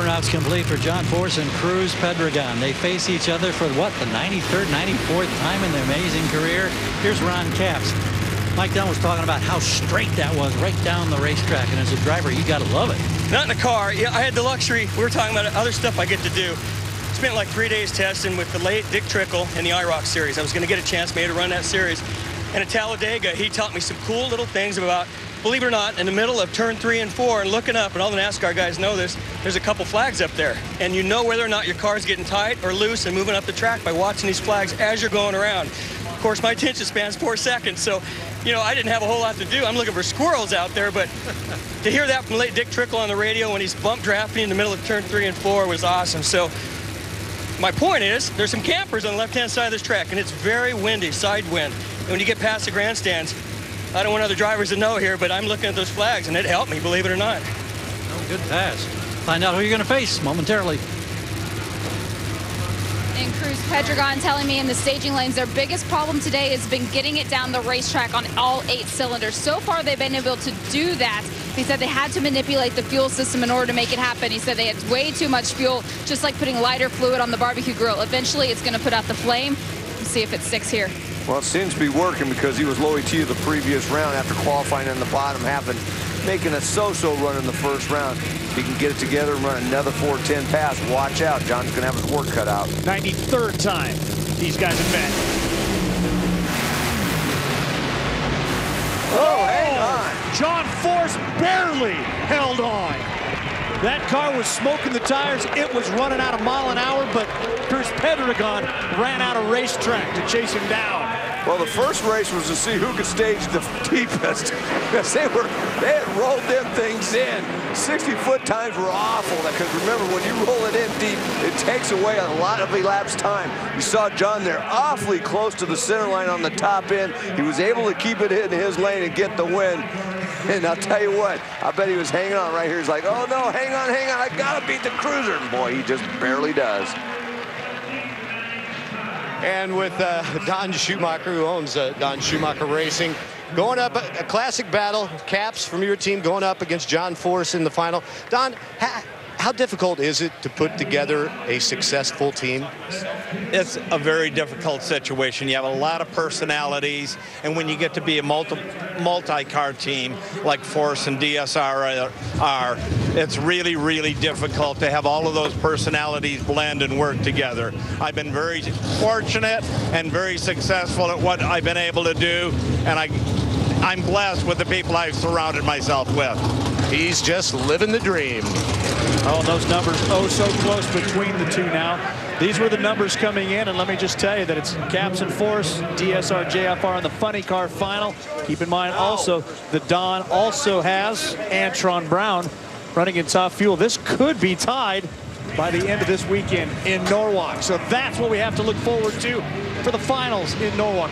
Burnout's complete for John Force and Cruz Pedregon. They face each other for what, the 93rd, 94th time in their amazing career. Here's Ron Capps. Mike Dunn was talking about how straight that was right down the racetrack, and as a driver, you got to love it. Not in the car. Yeah, I had the luxury. We were talking about other stuff I get to do. Spent like 3 days testing with the late Dick Trickle in the IROC series. I was going to get a chance maybe to run that series. And at Talladega, he taught me some cool little things about, believe it or not, in the middle of turn 3 and 4 and looking up, and all the NASCAR guys know this, there's a couple flags up there. And you know whether or not your car's getting tight or loose and moving up the track by watching these flags as you're going around. Of course, my attention span's 4 seconds, so, you know, I didn't have a whole lot to do. I'm looking for squirrels out there, but to hear that from late Dick Trickle on the radio when he's bump drafting in the middle of turn 3 and 4 was awesome. So my point is, there's some campers on the left-hand side of this track, and it's very windy, side wind. And when you get past the grandstands, I don't want other drivers to know here, but I'm looking at those flags, and it helped me, believe it or not. Oh, good pass. Find out who you're going to face momentarily. And Cruz Pedregon telling me in the staging lanes, their biggest problem today has been getting it down the racetrack on all 8 cylinders. So far, they've been able to do that. He said they had to manipulate the fuel system in order to make it happen. He said they had way too much fuel, just like putting lighter fluid on the barbecue grill. Eventually, it's going to put out the flame. We'll see if it sticks here. Well, it seems to be working because he was low ET the previous round after qualifying in the bottom half and making a so-so run in the first round. If he can get it together and run another 4:10 pass, watch out. John's going to have his work cut out. 93rd time these guys have met. Oh, hang on. John Force barely held on. That car was smoking the tires. It was running out a mile an hour, but Cruz Pedregon ran out of racetrack to chase him down. Well, the first race was to see who could stage the deepest, because they had rolled them things in. 60-foot times were awful, because remember, when you roll it in deep, it takes away a lot of elapsed time. You saw John there awfully close to the center line on the top end. He was able to keep it in his lane and get the win. And I'll tell you what, I bet he was hanging on right here. He's like, oh no, hang on, I gotta beat the Cruiser. And boy, he just barely does. And with Don Schumacher, who owns Don Schumacher Racing, going up a classic battle, Caps from your team going up against John Force in the final. Don, how difficult is it to put together a successful team? It's a very difficult situation. You have a lot of personalities, and when you get to be a multi-car team like Force and DSR are, it's really, really difficult to have all of those personalities blend and work together. I've been very fortunate and very successful at what I've been able to do, and I'm blessed with the people I've surrounded myself with. He's just living the dream. Oh, those numbers, oh, so close between the two now. These were the numbers coming in, and let me just tell you that it's Caps and Force, DSR, JFR in the funny car final. Keep in mind also, the Don also has Antron Brown running in top fuel. This could be tied by the end of this weekend in Norwalk. So that's what we have to look forward to for the finals in Norwalk.